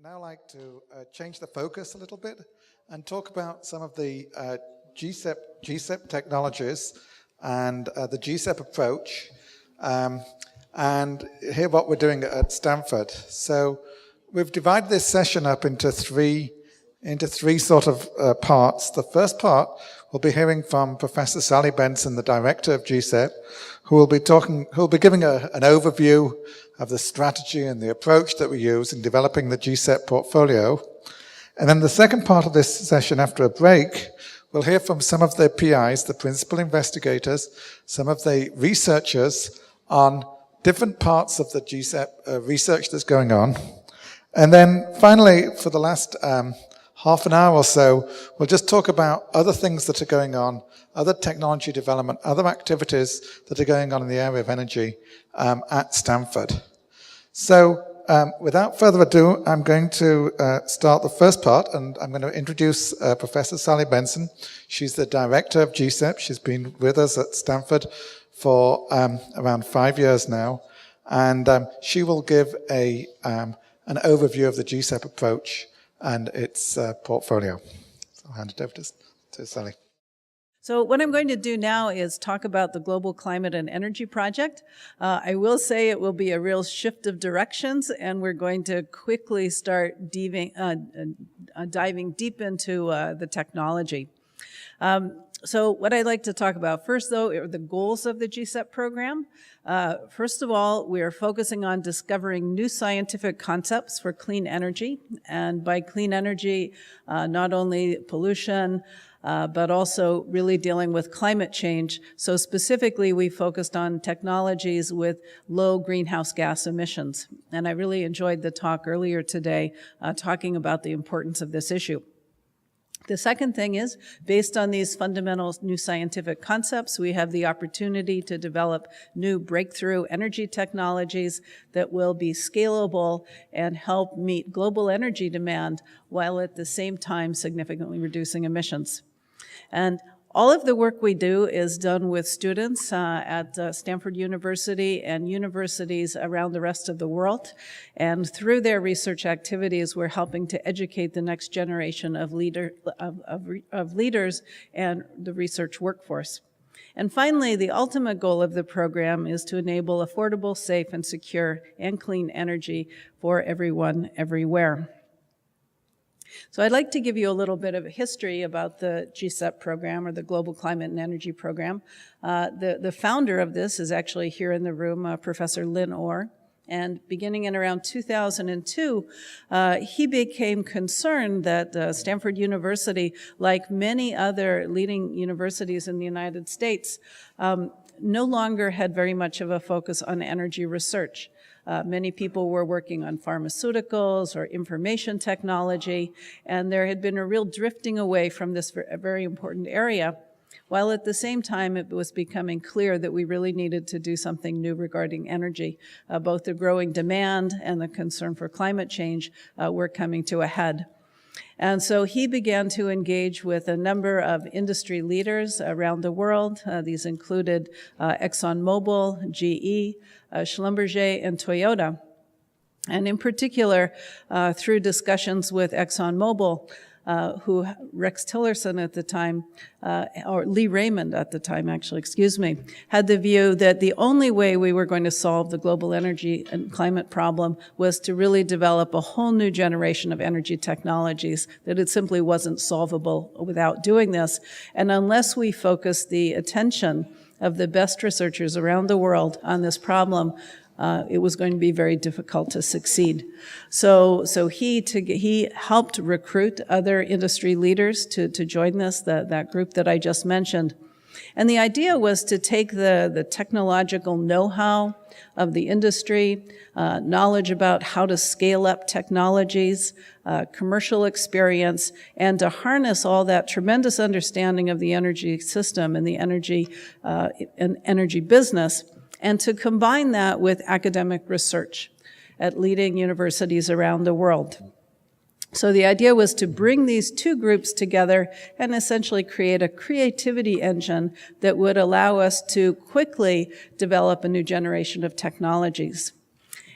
now like to change the focus a little bit and talk about some of the GCEP technologies and the GCEP approach, and hear what we're doing at Stanford. So we've divided this session up into three sort of parts. The first part, we'll be hearing from Professor Sally Benson, the director of GCEP, who will be giving an overview of the strategy and the approach that we use in developing the GCEP portfolio. And then the second part of this session, after a break, we'll hear from some of the PIs, the principal investigators, some of the researchers on different parts of the GCEP research that's going on. And then finally, for the last half an hour or so, we'll just talk about other things that are going on, other technology development, other activities that are going on in the area of energy at Stanford. So without further ado, I'm going to start the first part, and I'm going to introduce Professor Sally Benson. She's the director of GCEP. She's been with us at Stanford for around 5 years now, and she will give an overview of the GCEP approach and its portfolio. So I'll hand it over to Sally. So what I'm going to do now is talk about the Global Climate and Energy Project. I will say it will be a real shift of directions, and we're going to quickly start diving deep into the technology. So what I'd like to talk about first, though, are the goals of the GCEP program. First of all, we are focusing on discovering new scientific concepts for clean energy, and by clean energy, not only pollution, but also really dealing with climate change. So specifically, we focused on technologies with low greenhouse gas emissions. And I really enjoyed the talk earlier today talking about the importance of this issue. The second thing is, based on these fundamental new scientific concepts, we have the opportunity to develop new breakthrough energy technologies that will be scalable and help meet global energy demand while at the same time significantly reducing emissions. And all of the work we do is done with students at Stanford University and universities around the rest of the world. And through their research activities, we're helping to educate the next generation of leaders and the research workforce. And finally, the ultimate goal of the program is to enable affordable, safe, and secure and clean energy for everyone, everywhere. So I'd like to give you a little bit of a history about the GCEP program, or the Global Climate and Energy Program. The founder of this is actually here in the room, Professor Lynn Orr. And beginning in around 2002, he became concerned that Stanford University, like many other leading universities in the United States, no longer had very much of a focus on energy research. Many people were working on pharmaceuticals or information technology, and there had been a real drifting away from this very important area, while at the same time it was becoming clear that we really needed to do something new regarding energy. Both the growing demand and the concern for climate change were coming to a head. And so he began to engage with a number of industry leaders around the world. These included ExxonMobil, GE, Schlumberger, and Toyota. And in particular, through discussions with ExxonMobil, who Rex Tillerson at the time, or Lee Raymond at the time, actually, excuse me, had the view that the only way we were going to solve the global energy and climate problem was to really develop a whole new generation of energy technologies, that it simply wasn't solvable without doing this. And unless we focus the attention of the best researchers around the world on this problem, it was going to be very difficult to succeed. So he helped recruit other industry leaders to join this, that group that I just mentioned. And the idea was to take the technological know-how of the industry, knowledge about how to scale up technologies, commercial experience, and to harness all that tremendous understanding of the energy system and the energy business, and to combine that with academic research at leading universities around the world. So the idea was to bring these two groups together and essentially create a creativity engine that would allow us to quickly develop a new generation of technologies.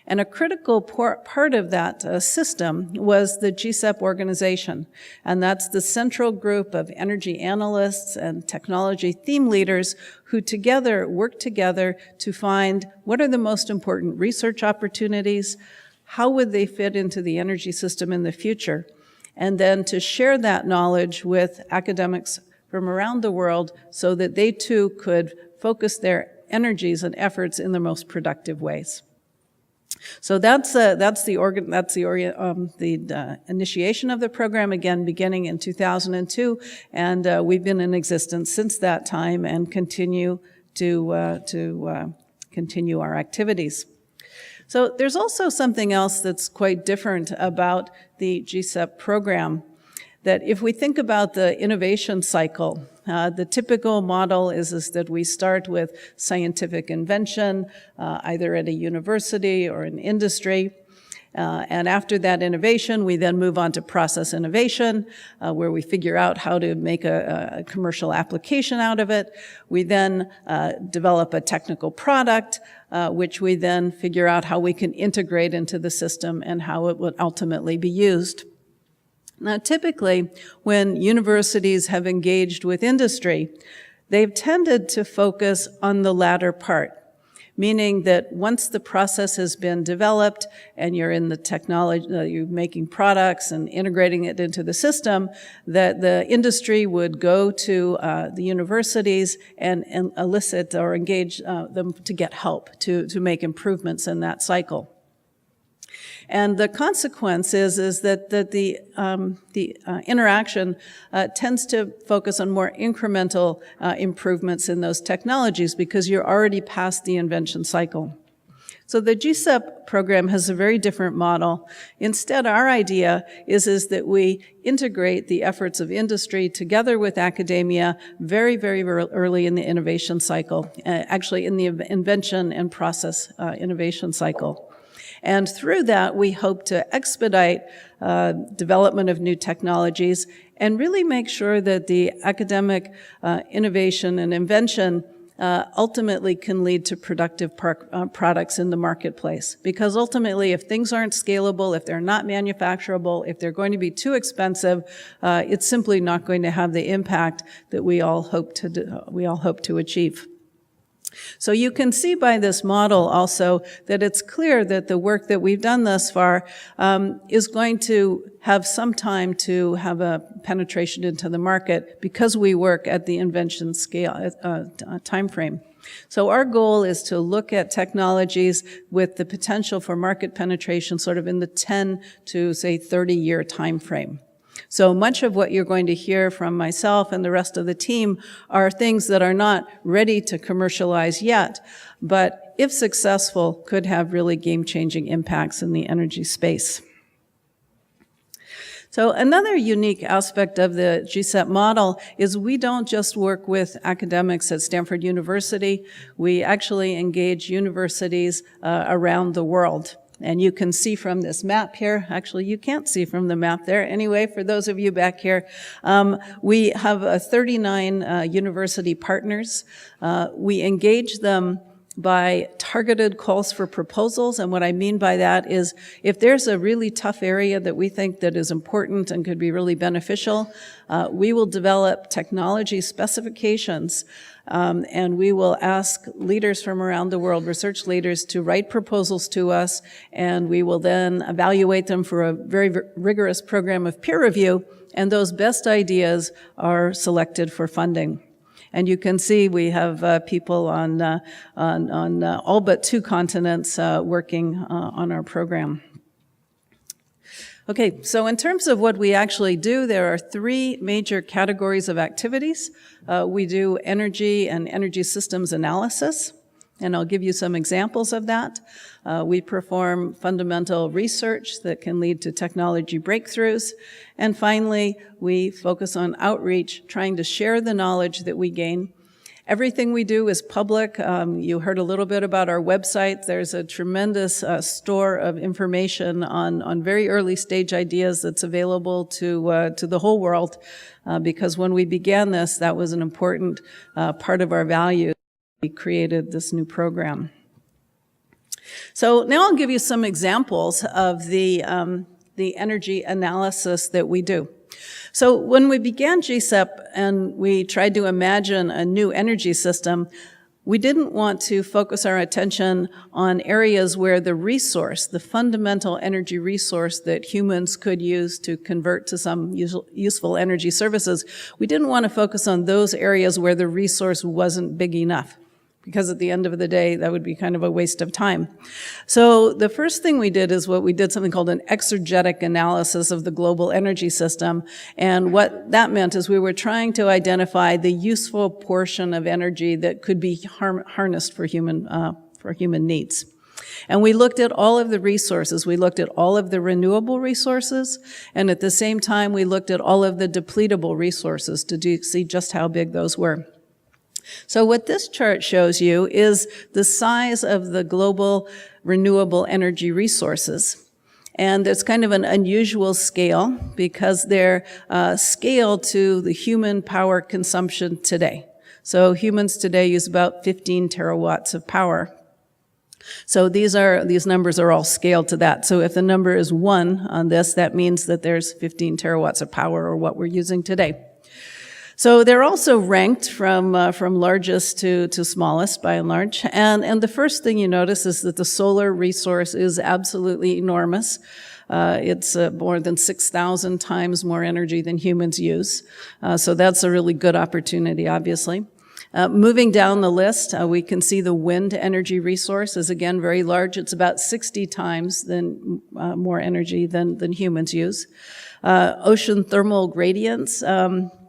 And a critical part of that system was the GCEP organization. And that's the central group of energy analysts and technology theme leaders who work together to find what are the most important research opportunities, how would they fit into the energy system in the future, and then to share that knowledge with academics from around the world so that they too could focus their energies and efforts in the most productive ways. So that's the initiation of the program, again beginning in 2002, and we've been in existence since that time and continue to continue our activities. So there's also something else that's quite different about the GCEP program, that if we think about the innovation cycle, the typical model is that we start with scientific invention, either at a university or an industry. And after that innovation, we then move on to process innovation, where we figure out how to make a commercial application out of it. We then develop a technical product, which we then figure out how we can integrate into the system and how it would ultimately be used. Now, typically, when universities have engaged with industry, they've tended to focus on the latter part, meaning that once the process has been developed and you're in the technology, you're making products and integrating it into the system, that the industry would go to the universities and elicit or engage them to get help to make improvements in that cycle. And the consequence is that the interaction tends to focus on more incremental improvements in those technologies because you're already past the invention cycle. So the GCEP program has a very different model. Instead, our idea is that we integrate the efforts of industry together with academia very, very early in the innovation cycle, actually in the invention and process innovation cycle. And through that, we hope to expedite development of new technologies and really make sure that the academic innovation and invention ultimately can lead to productive products in the marketplace. Because ultimately, if things aren't scalable, if they're not manufacturable, if they're going to be too expensive, it's simply not going to have the impact that we all hope to achieve. So you can see by this model also that it's clear that the work that we've done thus far is going to have some time to have a penetration into the market because we work at the invention scale time frame. So our goal is to look at technologies with the potential for market penetration sort of in the 10 to, say, 30-year time frame. So much of what you're going to hear from myself and the rest of the team are things that are not ready to commercialize yet, but if successful, could have really game-changing impacts in the energy space. So another unique aspect of the GCEP model is we don't just work with academics at Stanford University. We actually engage universities around the world. And you can see from this map here, actually you can't see from the map there. Anyway, for those of you back here, we have 39 university partners. We engage them by targeted calls for proposals. And what I mean by that is if there's a really tough area that we think that is important and could be really beneficial, we will develop technology specifications and we will ask leaders from around the world, research leaders, to write proposals to us, and we will then evaluate them for a very rigorous program of peer review, and those best ideas are selected for funding. And you can see we have people on all but 2 continents working on our program. Okay, so in terms of what we actually do, there are 3 major categories of activities. We do energy and energy systems analysis, and I'll give you some examples of that. We perform fundamental research that can lead to technology breakthroughs. And finally, we focus on outreach, trying to share the knowledge that we gain. Everything we do is public. You heard a little bit about our website. There's a tremendous store of information on very early stage ideas that's available to the whole world, because when we began this, that was an important part of our value. We created this new program. So now I'll give you some examples of the energy analysis that we do. So when we began GCEP and we tried to imagine a new energy system, we didn't want to focus our attention on areas where the resource, the fundamental energy resource that humans could use to convert to some useful energy services, we didn't want to focus on those areas where the resource wasn't big enough, because at the end of the day, that would be kind of a waste of time. So the first thing we did is something called an exegetic analysis of the global energy system. And what that meant is we were trying to identify the useful portion of energy that could be harnessed for human needs. And we looked at all of the resources. We looked at all of the renewable resources, and at the same time, we looked at all of the depletable resources to see just how big those were. So what this chart shows you is the size of the global renewable energy resources. And it's kind of an unusual scale because they're scaled to the human power consumption today. So humans today use about 15 terawatts of power. So these numbers are all scaled to that. So if the number is 1 on this, that means that there's 15 terawatts of power, or what we're using today. So they're also ranked from largest to smallest, by and large. And the first thing you notice is that the solar resource is absolutely enormous. It's more than 6,000 times more energy than humans use. So that's a really good opportunity, obviously. Moving down the list, we can see the wind energy resource is again very large. It's about 60 times more energy than humans use. Ocean thermal gradients,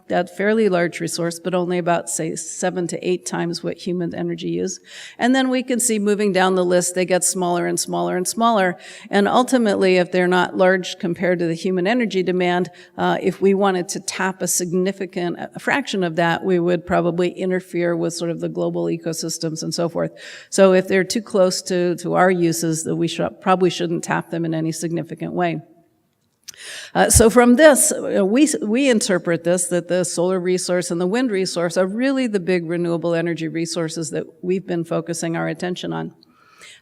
that fairly large resource, but only about, say, 7 to 8 times what human energy use. And then we can see moving down the list, they get smaller and smaller and smaller. And ultimately, if they're not large compared to the human energy demand, if we wanted to tap a significant fraction of that, we would probably interfere with sort of the global ecosystems and so forth. So if they're too close to our uses, that we probably shouldn't tap them in any significant way. So from this, we interpret this, that the solar resource and the wind resource are really the big renewable energy resources that we've been focusing our attention on.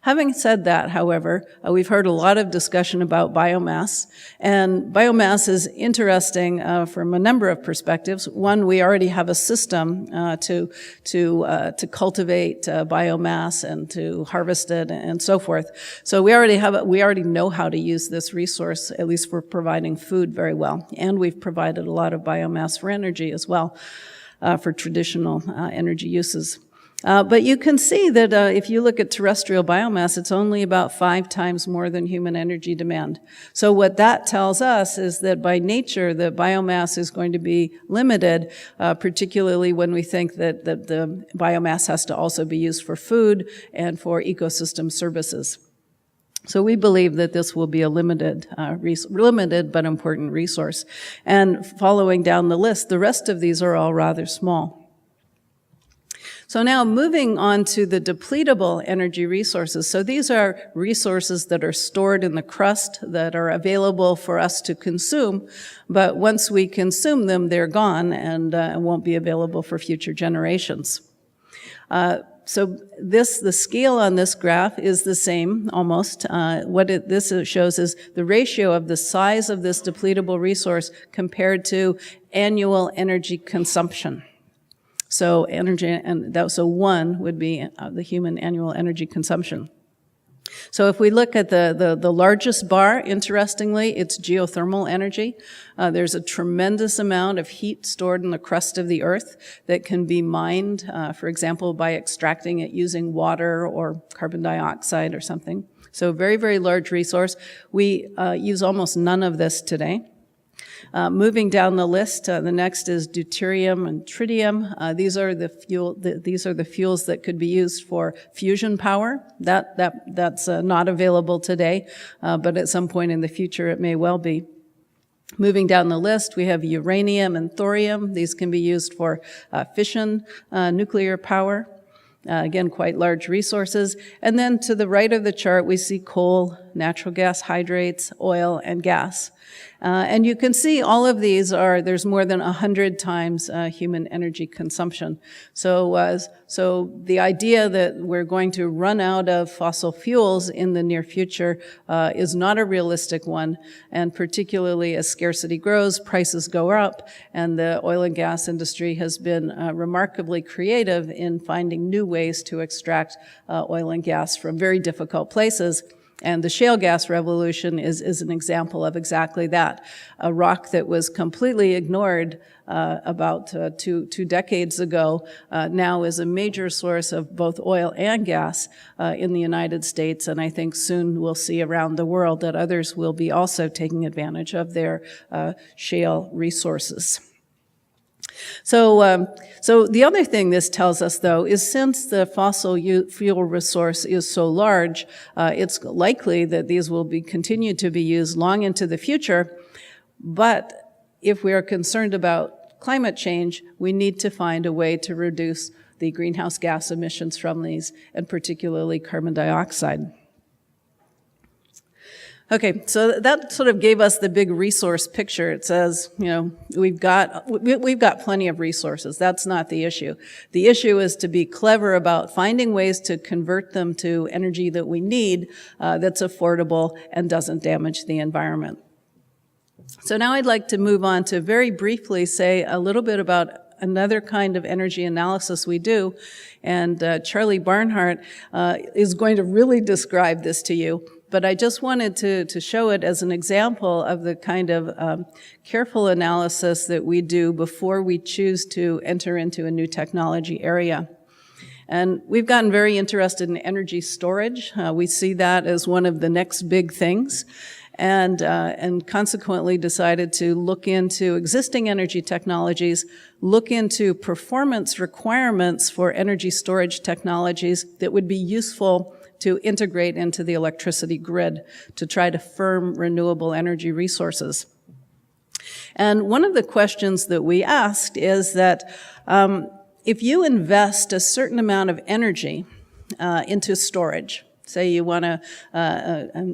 Having said that, however, we've heard a lot of discussion about biomass, and biomass is interesting from a number of perspectives. One, we already have a system to cultivate biomass and to harvest it and so forth. So we already know how to use this resource, at least for providing food, very well. And we've provided a lot of biomass for energy as well, for traditional energy uses. But you can see that if you look at terrestrial biomass, it's only about 5 times more than human energy demand. So what that tells us is that by nature, the biomass is going to be limited, particularly when we think that the biomass has to also be used for food and for ecosystem services. So we believe that this will be a limited but important resource. And following down the list, the rest of these are all rather small. So now moving on to the depletable energy resources. So these are resources that are stored in the crust that are available for us to consume, but once we consume them, they're gone and won't be available for future generations. So the scale on this graph is the same, almost. This shows is the ratio of the size of this depletable resource compared to annual energy consumption. So so 1 would be the human annual energy consumption. So if we look at the largest bar, interestingly, it's geothermal energy. There's a tremendous amount of heat stored in the crust of the earth that can be mined, for example, by extracting it using water or carbon dioxide or something. So very, very large resource. We use almost none of this today. Moving down the list, the next is deuterium and tritium. These are the fuels that could be used for fusion power. That's not available today, but at some point in the future it may well be. Moving down the list, we have uranium and thorium. These can be used for fission nuclear power. Again, quite large resources. And then to the right of the chart, we see coal natural gas hydrates, oil, and gas. And you can see all of these there's more than 100 times human energy consumption. So the idea that we're going to run out of fossil fuels in the near future is not a realistic one, and particularly as scarcity grows, prices go up, and the oil and gas industry has been remarkably creative in finding new ways to extract oil and gas from very difficult places. And the shale gas revolution is an example of exactly that. A rock that was completely ignored about two decades ago now is a major source of both oil and gas in the United States, and I think soon we'll see around the world that others will be also taking advantage of their shale resources. So the other thing this tells us, though, is since the fossil fuel resource is so large, it's likely that these will be continued to be used long into the future. But if we are concerned about climate change, we need to find a way to reduce the greenhouse gas emissions from these, and particularly carbon dioxide. Okay, so that sort of gave us the big resource picture. It says, you know, we've got plenty of resources. That's not the issue. The issue is to be clever about finding ways to convert them to energy that we need, that's affordable and doesn't damage the environment. So now I'd like to move on to very briefly say a little bit about another kind of energy analysis we do, and Charlie Barnhart is going to really describe this to you. But I just wanted to show it as an example of the kind of careful analysis that we do before we choose to enter into a new technology area. And we've gotten very interested in energy storage. We see that as one of the next big things, and consequently decided to look into existing energy technologies, look into performance requirements for energy storage technologies that would be useful to integrate into the electricity grid to try to firm renewable energy resources. And one of the questions that we asked is that if you invest a certain amount of energy into storage, say you want to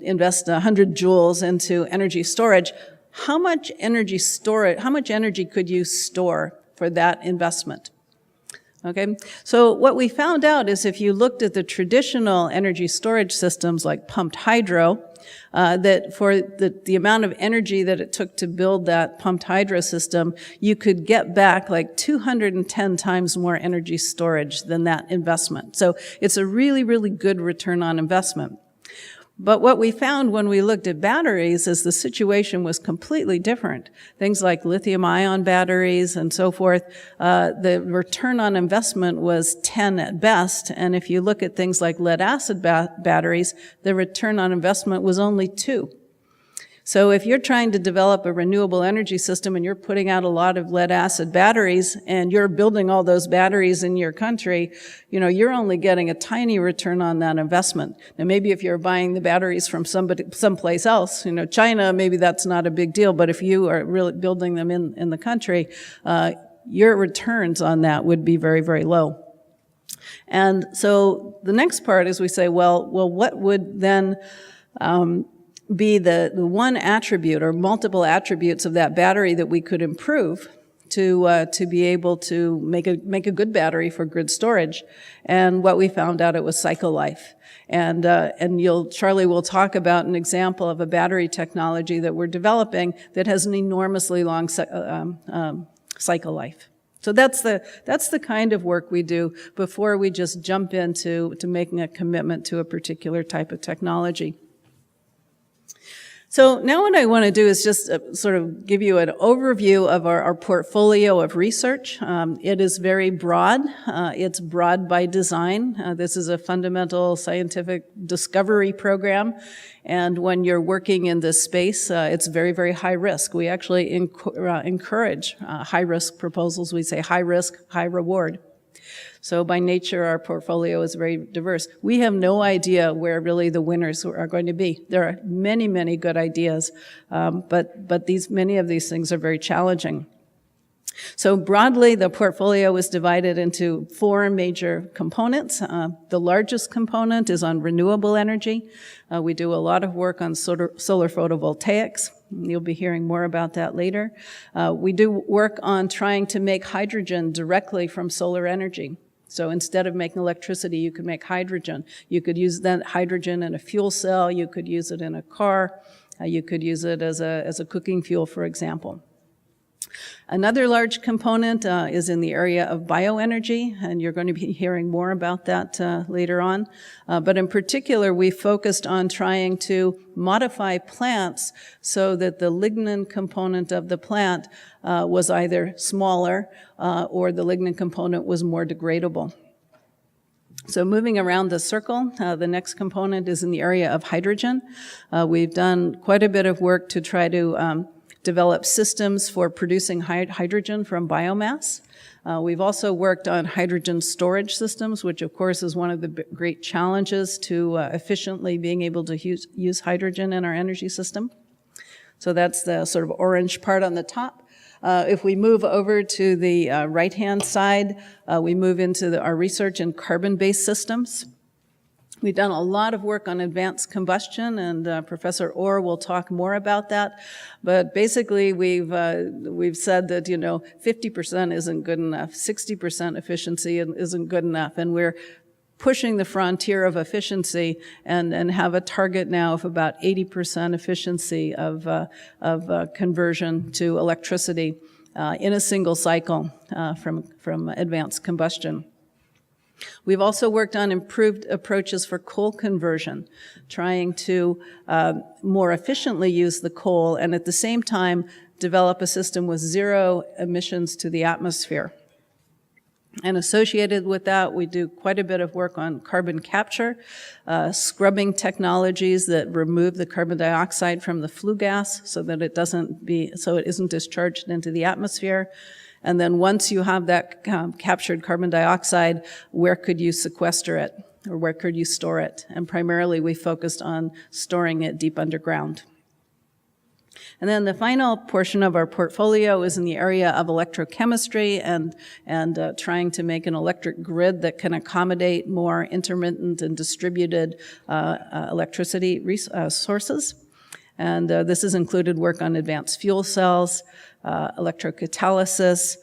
invest 100 joules into energy storage, how much energy could you store for that investment? Okay, so what we found out is if you looked at the traditional energy storage systems like pumped hydro, that for the amount of energy that it took to build that pumped hydro system, you could get back like 210 times more energy storage than that investment. So it's a really, really good return on investment. But what we found when we looked at batteries is the situation was completely different. Things like lithium-ion batteries and so forth, the return on investment was 10 at best. And if you look at things like lead-acid batteries, the return on investment was only 2. So if you're trying to develop a renewable energy system and you're putting out a lot of lead-acid batteries and you're building all those batteries in your country, you know, you're only getting a tiny return on that investment. Now, maybe if you're buying the batteries from someplace else, you know, China, maybe that's not a big deal, but if you are really building them in the country, your returns on that would be very, very low. And so the next part is we say, well, what would then be the one attribute or multiple attributes of that battery that we could improve to be able to make a good battery for grid storage? And what we found out, it was cycle life. And Charlie will talk about an example of a battery technology that we're developing that has an enormously long cycle life. So that's the kind of work we do before we just jump into making a commitment to a particular type of technology. So now what I want to do is just sort of give you an overview of our portfolio of research. It is very broad. It's broad by design. This is a fundamental scientific discovery program. And when you're working in this space, it's very, very high risk. We actually encourage high risk proposals. We say high risk, high reward. So by nature, our portfolio is very diverse. We have no idea where really the winners are going to be. There are many, many good ideas, but many of these things are very challenging. So broadly, the portfolio is divided into 4 major components. The largest component is on renewable energy. We do a lot of work on solar photovoltaics. You'll be hearing more about that later. We do work on trying to make hydrogen directly from solar energy. So instead of making electricity, you could make hydrogen. You could use that hydrogen in a fuel cell. You could use it in a car. You could use it as a cooking fuel, for example. Another large component is in the area of bioenergy, and you're going to be hearing more about that later on. But in particular, we focused on trying to modify plants so that the lignin component of the plant was either smaller or the lignin component was more degradable. So moving around the circle, the next component is in the area of hydrogen. We've done quite a bit of work to try to develop systems for producing hydrogen from biomass. We've also worked on hydrogen storage systems, which of course is one of the great challenges to efficiently being able to use hydrogen in our energy system. So that's the sort of orange part on the top. If we move over to the right-hand side, we move into our research in carbon-based systems. We've done a lot of work on advanced combustion, and Professor Orr will talk more about that. But basically, we've said that 50% isn't good enough, 60% efficiency isn't good enough, and we're pushing the frontier of efficiency and have a target now of about 80% efficiency of conversion to electricity in a single cycle from advanced combustion. We've also worked on improved approaches for coal conversion, trying to more efficiently use the coal and at the same time develop a system with 0 emissions to the atmosphere. And associated with that, we do quite a bit of work on carbon capture, scrubbing technologies that remove the carbon dioxide from the flue gas so that it isn't discharged into the atmosphere. And then once you have that captured carbon dioxide, where could you sequester it or where could you store it? And primarily we focused on storing it deep underground. And then the final portion of our portfolio is in the area of electrochemistry and trying to make an electric grid that can accommodate more intermittent and distributed electricity sources. And this has included work on advanced fuel cells, electrocatalysis,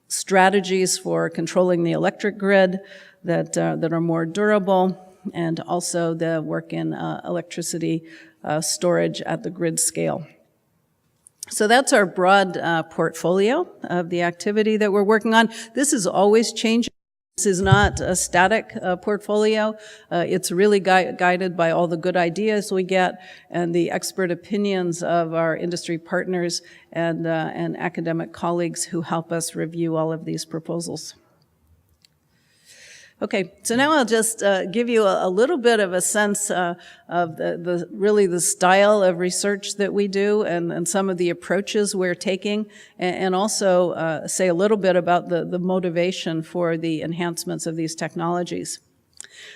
strategies for controlling the electric grid that are more durable, and also the work in electricity storage at the grid scale. So that's our broad portfolio of the activity that we're working on. This is always changing. This is not a static portfolio. It's really guided by all the good ideas we get and the expert opinions of our industry partners and academic colleagues who help us review all of these proposals. Okay, so now I'll just give you a little bit of a sense of really the style of research that we do and some of the approaches we're taking, and also say a little bit about the motivation for the enhancements of these technologies.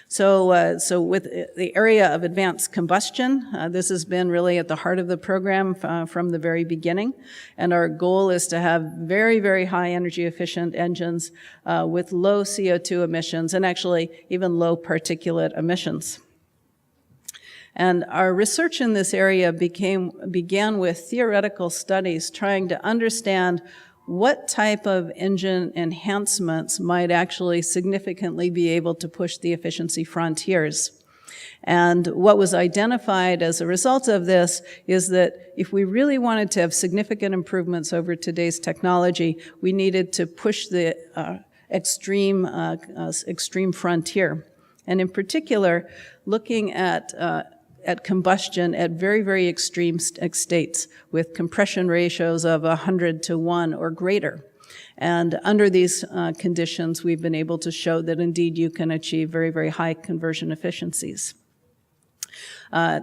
So with the area of advanced combustion, this has been really at the heart of the program from the very beginning. And our goal is to have very, very high energy efficient engines with low CO2 emissions and actually even low particulate emissions. And our research in this area began with theoretical studies trying to understand what type of engine enhancements might actually significantly be able to push the efficiency frontiers. And what was identified as a result of this is that if we really wanted to have significant improvements over today's technology, we needed to push the extreme frontier. And in particular, looking at combustion at very, very extreme states with compression ratios of 100 to 1 or greater. And under these conditions, we've been able to show that indeed you can achieve very, very high conversion efficiencies.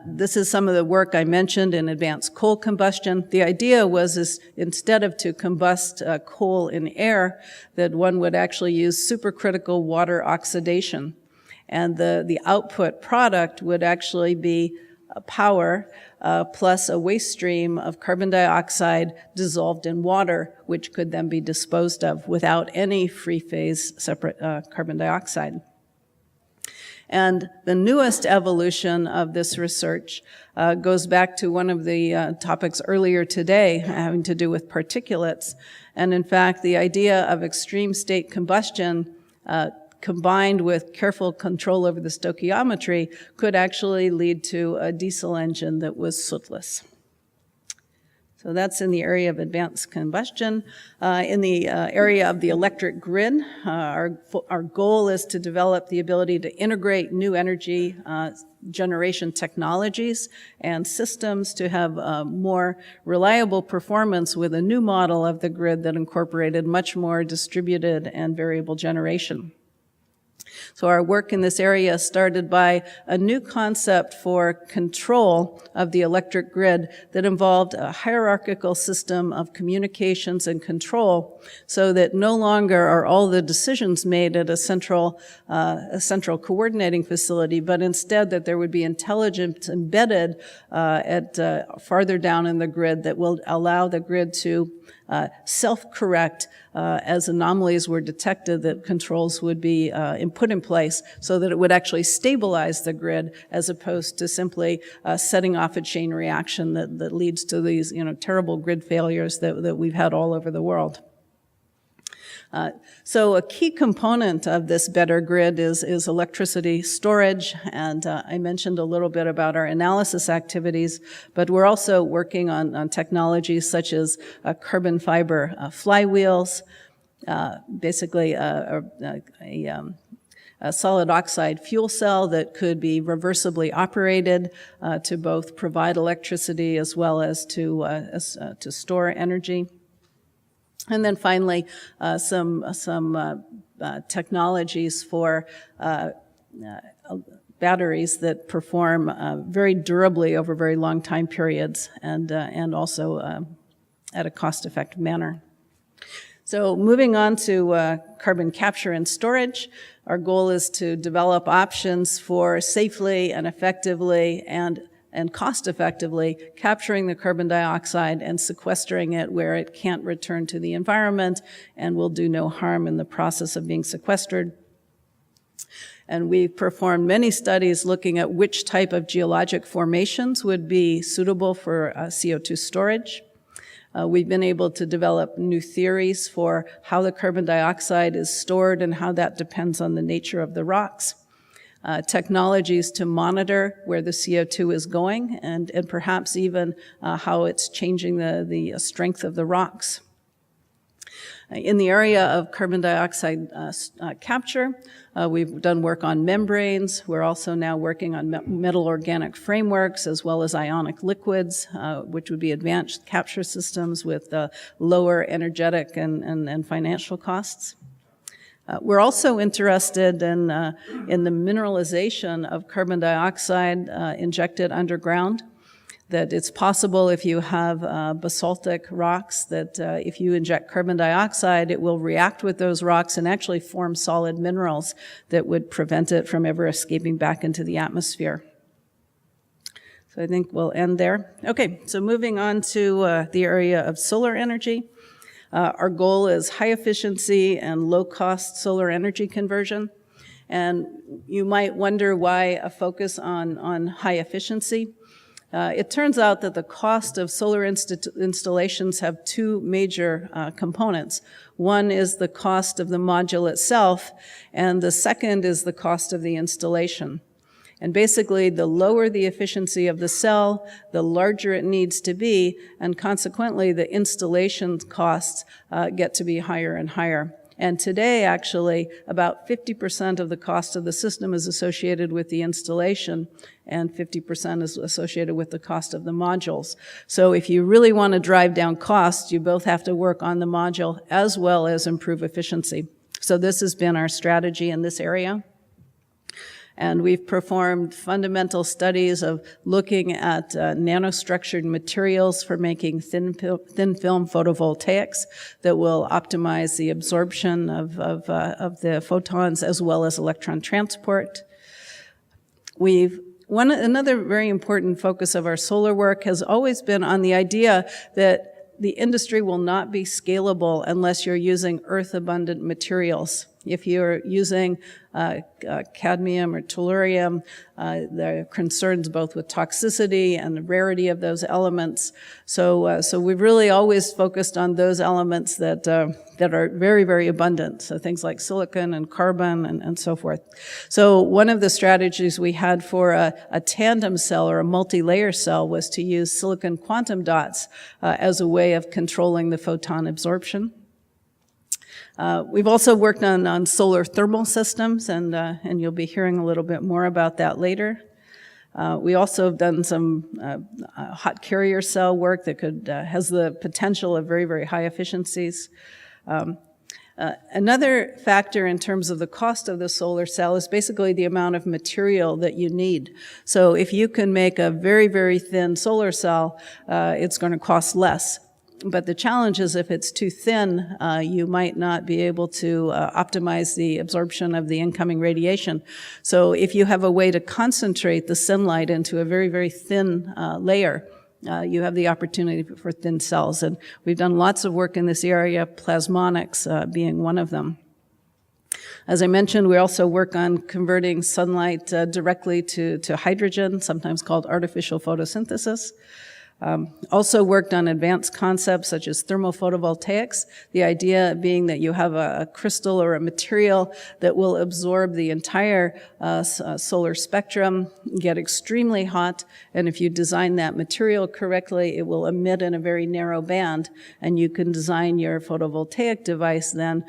This is some of the work I mentioned in advanced coal combustion. The idea was instead of to combust coal in air, that one would actually use supercritical water oxidation. And the output product would actually be power plus a waste stream of carbon dioxide dissolved in water, which could then be disposed of without any free phase separate carbon dioxide. And the newest evolution of this research goes back to one of the topics earlier today having to do with particulates. And in fact, the idea of extreme state combustion combined with careful control over the stoichiometry could actually lead to a diesel engine that was sootless. So that's in the area of advanced combustion. In the area of the electric grid, our goal is to develop the ability to integrate new energy generation technologies and systems to have more reliable performance with a new model of the grid that incorporated much more distributed and variable generation. So our work in this area started by a new concept for control of the electric grid that involved a hierarchical system of communications and control so that no longer are all the decisions made at a central coordinating facility, but instead that there would be intelligence embedded farther down in the grid that will allow the grid to self-correct as anomalies were detected, that controls would be put in place so that it would actually stabilize the grid as opposed to simply setting off a chain reaction that leads to these terrible grid failures that we've had all over the world. So a key component of this better grid is electricity storage, and I mentioned a little bit about our analysis activities, but we're also working on technologies such as carbon fiber flywheels, basically a solid oxide fuel cell that could be reversibly operated to both provide electricity as well as to store energy. And then finally, some technologies for batteries that perform very durably over very long time periods and also at a cost-effective manner. So moving on to carbon capture and storage, our goal is to develop options for safely and effectively and cost-effectively capturing the carbon dioxide and sequestering it where it can't return to the environment and will do no harm in the process of being sequestered. And we've performed many studies looking at which type of geologic formations would be suitable for CO2 storage. We've been able to develop new theories for how the carbon dioxide is stored and how that depends on the nature of the rocks. Technologies to monitor where the CO2 is going and perhaps even how it's changing the strength of the rocks. In the area of carbon dioxide capture, we've done work on membranes. We're also now working on metal organic frameworks as well as ionic liquids, which would be advanced capture systems with lower energetic and financial costs. We're also interested in the mineralization of carbon dioxide injected underground, that it's possible if you have basaltic rocks that if you inject carbon dioxide, it will react with those rocks and actually form solid minerals that would prevent it from ever escaping back into the atmosphere. So I think we'll end there. Okay, so moving on to the area of solar energy. Our goal is high efficiency and low cost solar energy conversion. And you might wonder why a focus on high efficiency. It turns out that the cost of solar installations have two major components. One is the cost of the module itself, and the second is the cost of the installation. And basically, the lower the efficiency of the cell, the larger it needs to be, and consequently, the installation costs get to be higher and higher. And today, actually, about 50% of the cost of the system is associated with the installation, and 50% is associated with the cost of the modules. So if you really want to drive down costs, you both have to work on the module as well as improve efficiency. So this has been our strategy in this area. And we've performed fundamental studies of looking at nanostructured materials for making thin film photovoltaics that will optimize the absorption of the photons as well as electron transport. We've Another very important focus of our solar work has always been on the idea that the industry will not be scalable unless you're using earth-abundant materials. If you're using cadmium or tellurium, there are concerns both with toxicity and the rarity of those elements. So we've really always focused on those elements that are very, very abundant. So things like silicon and carbon and so forth. So one of the strategies we had for a tandem cell or a multi-layer cell was to use silicon quantum dots as a way of controlling the photon absorption. We've also worked on solar thermal systems, and you'll be hearing a little bit more about that later. We also have done some hot carrier cell work that has the potential of very, very high efficiencies. Another factor in terms of the cost of the solar cell is basically the amount of material that you need. So if you can make a very, very thin solar cell, it's going to cost less. But the challenge is if it's too thin, you might not be able to optimize the absorption of the incoming radiation. So if you have a way to concentrate the sunlight into a very, very thin layer, you have the opportunity for thin cells. And we've done lots of work in this area, plasmonics being one of them. As I mentioned, we also work on converting sunlight directly to hydrogen, sometimes called artificial photosynthesis. Also worked on advanced concepts such as thermophotovoltaics, the idea being that you have a crystal or a material that will absorb the entire solar spectrum, get extremely hot, and if you design that material correctly, it will emit in a very narrow band, and you can design your photovoltaic device then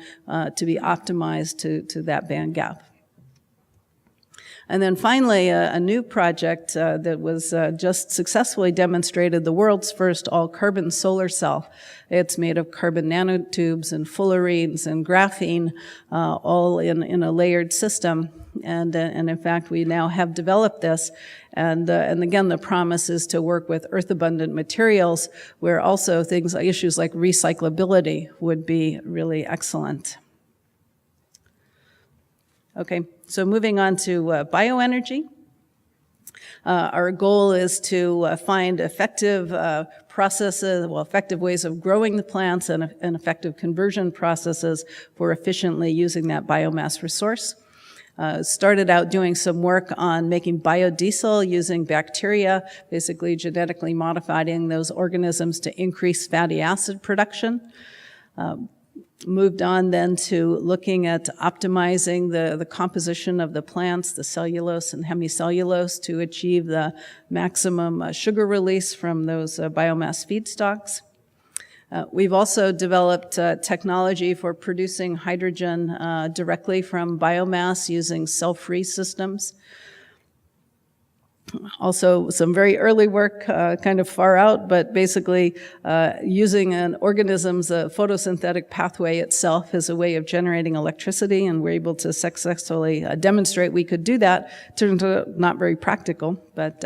to be optimized to that band gap. And then finally, a new project that was just successfully demonstrated, the world's first all-carbon solar cell. It's made of carbon nanotubes and fullerenes and graphene, all in a layered system. And in fact, we now have developed this. And again, the promise is to work with earth-abundant materials, where also issues like recyclability would be really excellent. Okay, so moving on to bioenergy. Our goal is to find effective effective ways of growing the plants and effective conversion processes for efficiently using that biomass resource. Started out doing some work on making biodiesel using bacteria, basically genetically modifying those organisms to increase fatty acid production. Moved on then to looking at optimizing the composition of the plants, the cellulose and hemicellulose, to achieve the maximum sugar release from those biomass feedstocks. We've also developed technology for producing hydrogen directly from biomass using cell-free systems. Also, some very early work, kind of far out, but basically using an organism's photosynthetic pathway itself as a way of generating electricity, and we're able to successfully demonstrate we could do that. Turned out not very practical, but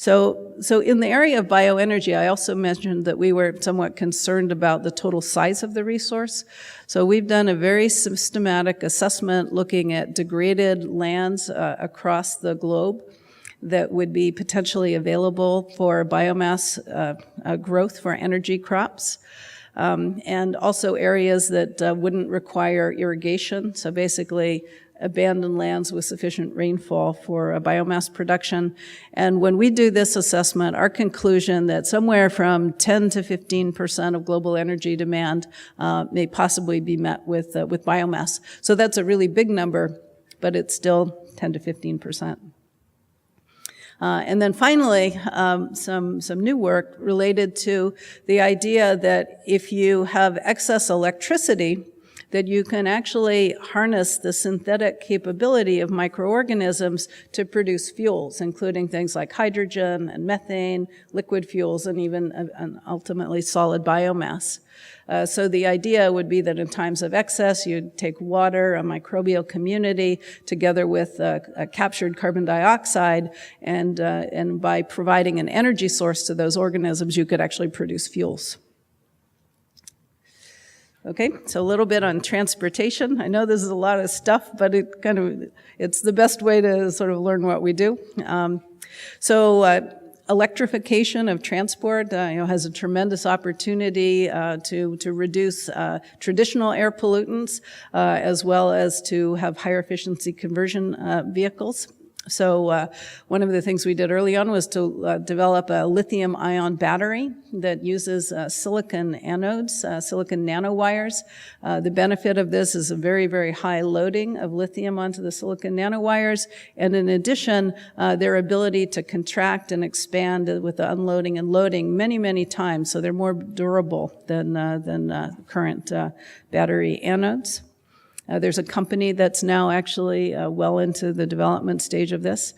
so in the area of bioenergy, I also mentioned that we were somewhat concerned about the total size of the resource. So we've done a very systematic assessment looking at degraded lands across the globe that would be potentially available for biomass growth for energy crops, and also areas that wouldn't require irrigation. So basically, abandoned lands with sufficient rainfall for biomass production. And when we do this assessment, our conclusion that somewhere from 10 to 15% of global energy demand may possibly be met with biomass. So that's a really big number, but it's still 10 to 15%. And then finally, some new work related to the idea that if you have excess electricity, that you can actually harness the synthetic capability of microorganisms to produce fuels, including things like hydrogen and methane, liquid fuels, and even ultimately solid biomass. So the idea would be that in times of excess, you'd take water, a microbial community, together with captured carbon dioxide, and by providing an energy source to those organisms, you could actually produce fuels. Okay, so a little bit on transportation. I know this is a lot of stuff, but it's the best way to sort of learn what we do. Electrification of transport, has a tremendous opportunity to reduce traditional air pollutants, as well as to have higher efficiency conversion vehicles. So one of the things we did early on was to develop a lithium-ion battery that uses silicon anodes, silicon nanowires. The benefit of this is a very, very high loading of lithium onto the silicon nanowires, and in addition, their ability to contract and expand with the unloading and loading many, many times, so they're more durable than current battery anodes. There's a company that's now actually well into the development stage of this.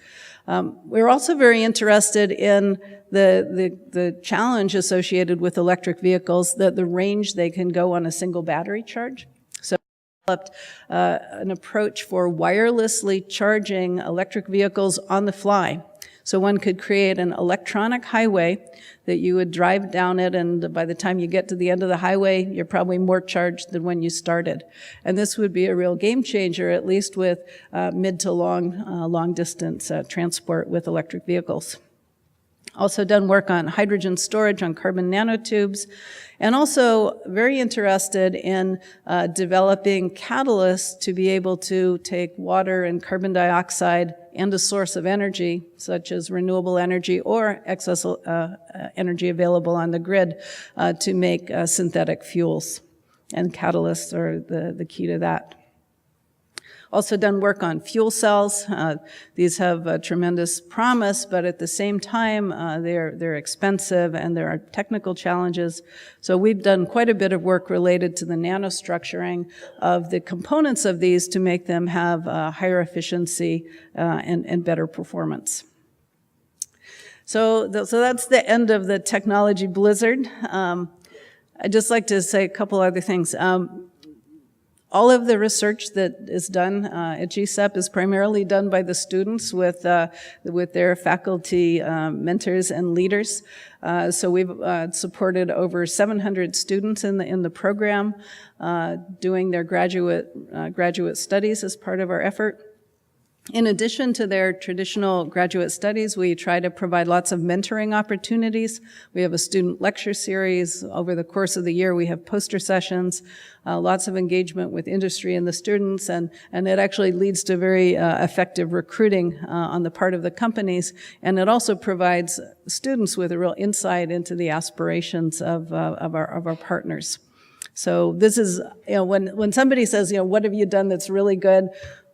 We're also very interested in the challenge associated with electric vehicles, the range they can go on a single battery charge. So we developed an approach for wirelessly charging electric vehicles on the fly. So one could create an electronic highway that you would drive down it, and by the time you get to the end of the highway, you're probably more charged than when you started. And this would be a real game changer, at least with mid to long distance transport with electric vehicles. Also done work on hydrogen storage on carbon nanotubes, and also very interested in developing catalysts to be able to take water and carbon dioxide and a source of energy, such as renewable energy or excess energy available on the grid, to make synthetic fuels. And catalysts are the key to that. Also done work on fuel cells. These have tremendous promise, but at the same time, they're expensive and there are technical challenges. So we've done quite a bit of work related to the nanostructuring of the components of these to make them have higher efficiency and better performance. So that's the end of the technology blizzard. I'd just like to say a couple other things. All of the research that is done at GCEP is primarily done by the students with their faculty mentors and leaders. So we've supported over 700 students in the program doing their graduate studies as part of our effort. In addition to their traditional graduate studies, we try to provide lots of mentoring opportunities. We have a student lecture series. Over the course of the year, we have poster sessions, lots of engagement with industry and the students, and it actually leads to very effective recruiting on the part of the companies, and it also provides students with a real insight into the aspirations of our partners. So this is, when somebody says, what have you done that's really good?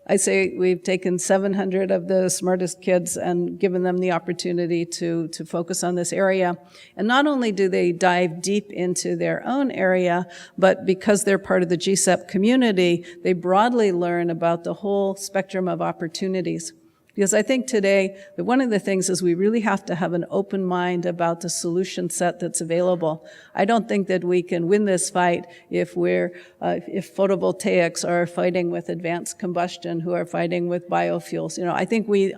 I say we've taken 700 of the smartest kids and given them the opportunity to focus on this area. And not only do they dive deep into their own area, but because they're part of the GCEP community, they broadly learn about the whole spectrum of opportunities. Because I think today that one of the things is we really have to have an open mind about the solution set that's available. I don't think that we can win this fight if photovoltaics are fighting with advanced combustion, who are fighting with biofuels. I think we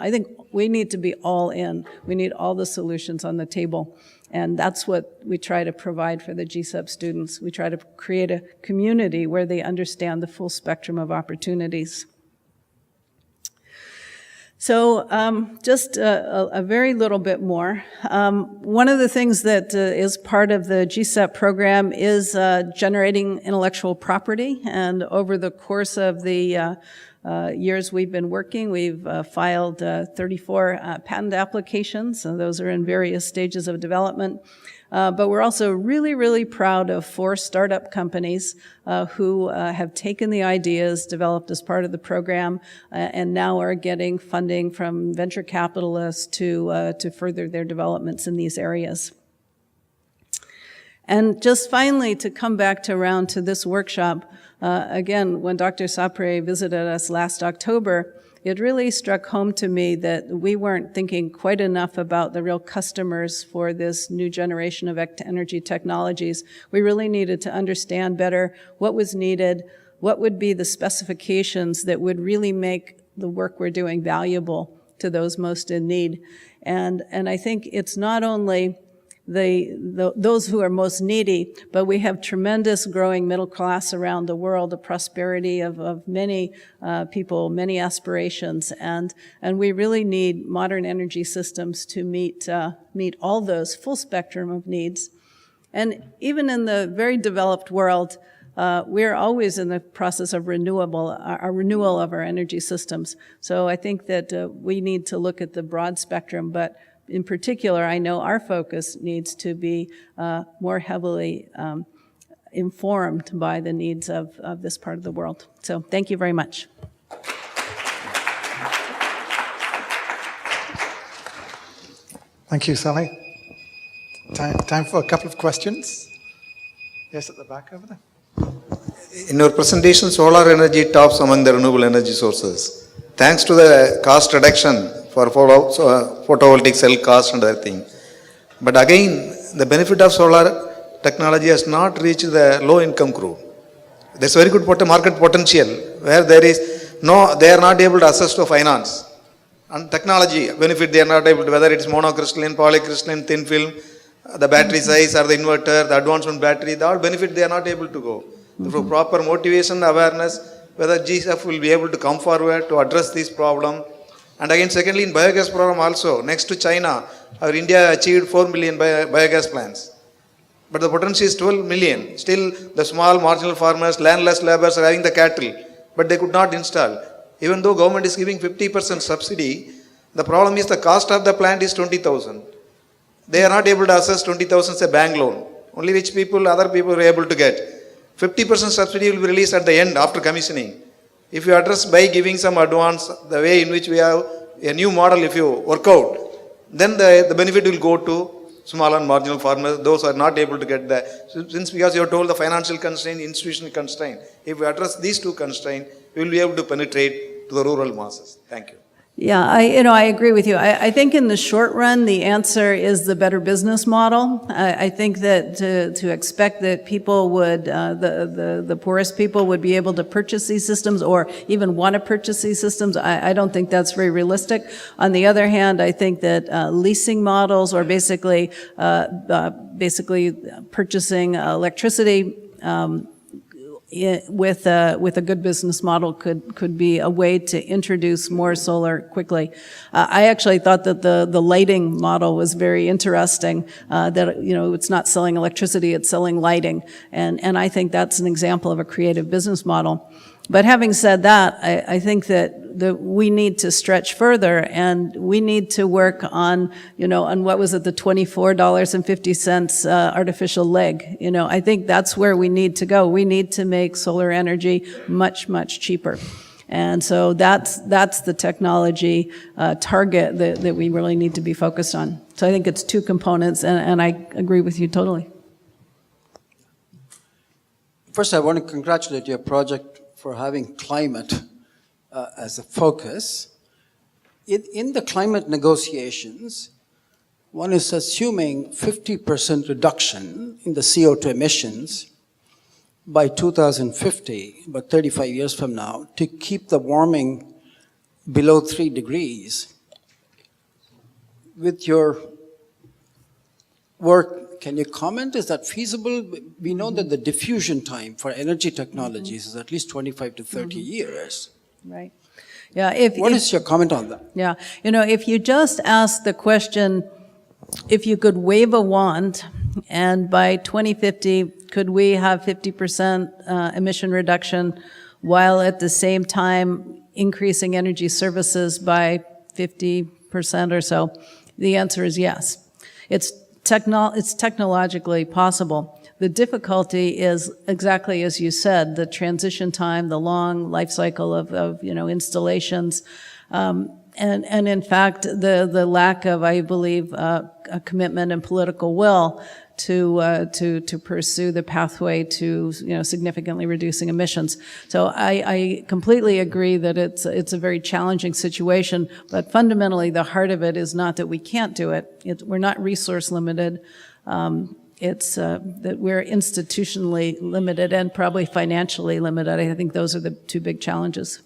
need to be all in. We need all the solutions on the table. And that's what we try to provide for the GCEP students. We try to create a community where they understand the full spectrum of opportunities. So just a very little bit more. One of the things that is part of the GCEP program is generating intellectual property. And over the course of the years we've been working, we've filed 34 patent applications, and those are in various stages of development. But we're also really, really proud of 4 startup companies who have taken the ideas developed as part of the program and now are getting funding from venture capitalists to further their developments in these areas. And just finally, to come back around to this workshop, again, when Dr. Sapre visited us last October, it really struck home to me that we weren't thinking quite enough about the real customers for this new generation of energy technologies. We really needed to understand better what was needed, what would be the specifications that would really make the work we're doing valuable to those most in need. And I think it's not only those who are most needy, but we have tremendous growing middle class around the world, a prosperity of many people, many aspirations, and we really need modern energy systems to meet all those full spectrum of needs. And even in the very developed world, we're always in the process of renewal of our energy systems. So I think that we need to look at the broad spectrum, but in particular, I know our focus needs to be more heavily informed by the needs of this part of the world. So thank you very much. Thank you, Sally. Time for a couple of questions. Yes, at the back over there. In your presentation, solar energy tops among the renewable energy sources. Thanks to the cost reduction for photovoltaic cell cost and other thing. But again, the benefit of solar technology has not reached the low income group. There's very good market potential where they are not able to access to finance. And technology benefit they are not able to, whether it's monocrystalline, polycrystalline, thin film, the battery size or the inverter, the advancement battery, the all benefit they are not able to go. Through proper motivation, awareness, whether GCEP will be able to come forward to address this problem. And again, secondly, in biogas program also, next to China, our India achieved 4 million biogas plants. But the potential is 12 million. Still, the small marginal farmers, landless laborers are having the cattle, but they could not install. Even though government is giving 50% subsidy, the problem is the cost of the plant is 20,000. They are not able to access 20,000 as a bank loan. Only rich people, other people are able to get. 50% subsidy will be released at the end after commissioning. If you address by giving some advance, the way in which we have a new model, if you work out, then the benefit will go to small and marginal farmers, those are not able to get that. Since because you are told the financial constraint, institutional constraint, if we address these two constraints, we will be able to penetrate to the rural masses. Thank you. Yeah, I agree with you. I think in the short run, the answer is the better business model. I think that to expect that people would, the poorest people would be able to purchase these systems or even want to purchase these systems, I don't think that's very realistic. On the other hand, I think that leasing models or basically purchasing electricity with a good business model could be a way to introduce more solar quickly. I actually thought that the lighting model was very interesting, that, it's not selling electricity, it's selling lighting. And I think that's an example of a creative business model. But having said that, I think that we need to stretch further and we need to work on, on what was it, the $24.50 artificial leg. I think that's where we need to go. We need to make solar energy much, much cheaper. And so that's the technology target that we really need to be focused on. So I think it's two components, and I agree with you totally. First, I want to congratulate your project for having climate as a focus. In the climate negotiations, one is assuming 50% reduction in the CO2 emissions by 2050, about 35 years from now, to keep the warming below 3 degrees. With your work, can you comment? Is that feasible? We know that the diffusion time for energy technologies is at least 25 to 30 years. Right. Yeah. What is your comment on that? Yeah. If you just ask the question, if you could wave a wand and by 2050, could we have 50% emission reduction while at the same time increasing energy services by 50% or so? The answer is yes. It's technologically possible. The difficulty is exactly as you said, the transition time, the long life cycle of installations, and in fact, the lack of, I believe, a commitment and political will to pursue the pathway to significantly reducing emissions. So I completely agree that it's a very challenging situation, but fundamentally the heart of it is not that we can't do it. We're not resource limited. It's that we're institutionally limited and probably financially limited. I think those are the two big challenges.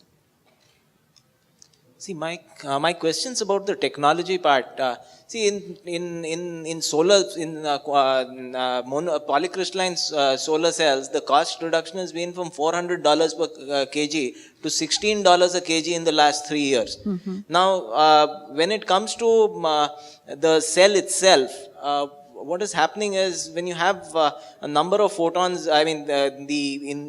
See, my question's about the technology part. See, in solar, polycrystalline solar cells, the cost reduction has been from $400 per kg to $16 a kg in the last 3 years. Now, when it comes to the cell itself, what is happening is when you have a number of photons, I mean,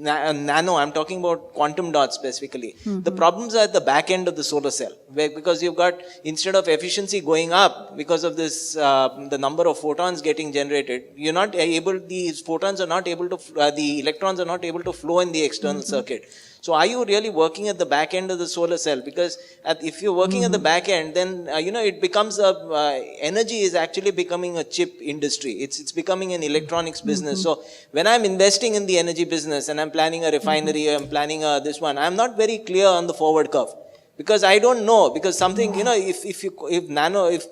nano, I'm talking about quantum dots specifically. The problems are at the back end of the solar cell, because you've got, instead of efficiency going up because of this, the number of photons getting generated, you're not able, these photons are not able to, the electrons are not able to flow in the external circuit. So are you really working at the back end of the solar cell? Because if you're working at the back end, then, it becomes energy is actually becoming a chip industry. It's becoming an electronics business. So when I'm investing in the energy business and I'm planning a refinery, I'm planning this one, I'm not very clear on the forward curve. Because I don't know, because something, if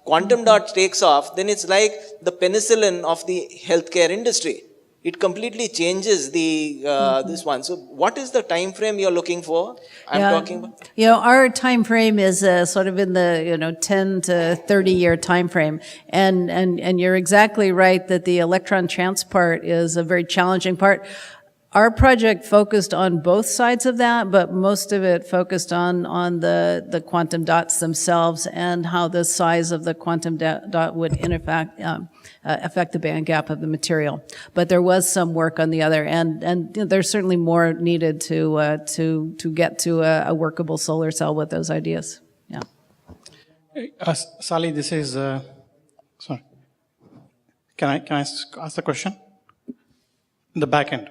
quantum dot takes off, then it's like the penicillin of the healthcare industry. It completely changes the this one. So what is the time frame you're looking for? I'm talking about. Our time frame is sort of in the 10 to 30 year time frame, and you're exactly right that the electron transport is a very challenging part. Our project focused on both sides of that, but most of it focused on the quantum dots themselves and how the size of the quantum dot would in effect affect the band gap of the material. But there was some work on the other, and there's certainly more needed to get to a workable solar cell with those ideas. Yeah. Sally, this is sorry. Can I ask the question? The back end.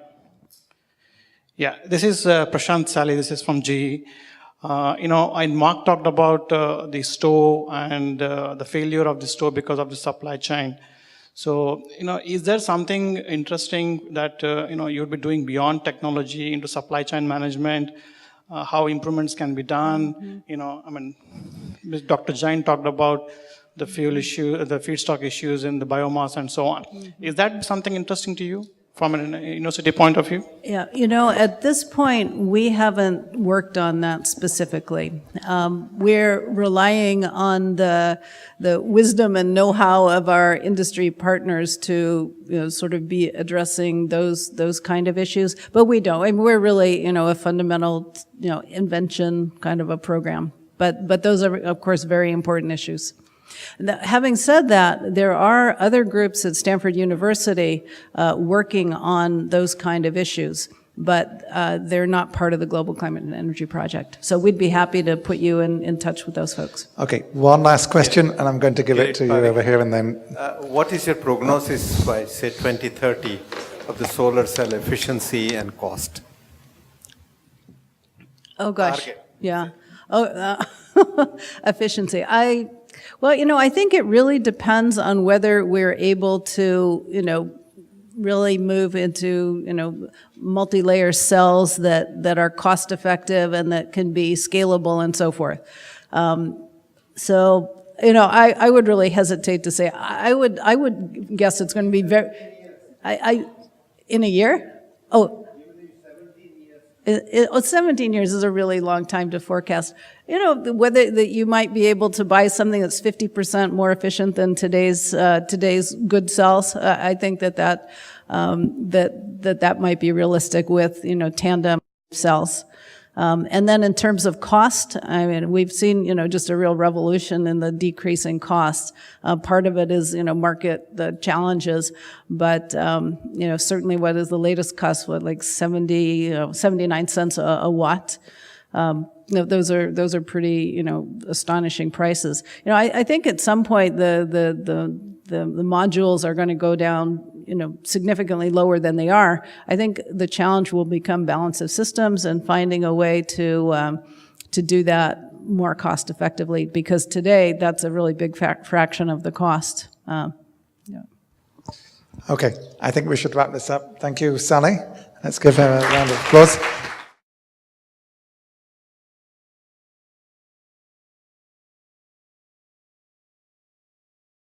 Yeah, this is Prashant Sally. This is from GE. And Mark talked about the store and the failure of the store because of the supply chain. So, is there something interesting that, you'll be doing beyond technology into supply chain management, how improvements can be done? Dr. Jain talked about the fuel issue, the feedstock issues in the biomass and so on. Is that something interesting to you from an university point of view? Yeah, at this point, we haven't worked on that specifically. We're relying on the wisdom and know-how of our industry partners to, sort of be addressing those kind of issues. But we don't. I mean, we're really, a fundamental, invention kind of a program. But those are, of course, very important issues. Having said that, there are other groups at Stanford University working on those kind of issues, but they're not part of the Global Climate and Energy Project. So we'd be happy to put you in touch with those folks. Okay, one last question, and I'm going to give it to you over here, and then... what is your prognosis by, say, 2030 of the solar cell efficiency and cost? Oh, gosh. Target. Yeah. Efficiency. Well, I think it really depends on whether we're able to, really move into, multi-layer cells that are cost effective and that can be scalable and so forth. So, I would really hesitate to say, I would guess it's going to be in a year? Oh. 17 years is a really long time to forecast. Whether that you might be able to buy something that's 50% more efficient than today's good cells. I think that might be realistic with, tandem cells. And then in terms of cost, I mean, we've seen, just a real revolution in the decreasing costs. Part of it is, the challenges, but, certainly what is the latest cost, like 79 cents a watt. Those are pretty, astonishing prices. I think at some point the modules are going to go down, significantly lower than they are. I think the challenge will become balance of systems and finding a way to do that more cost effectively, because today that's a really big fraction of the cost. Okay, I think we should wrap this up. Thank you, Sally. Let's give her a round of applause.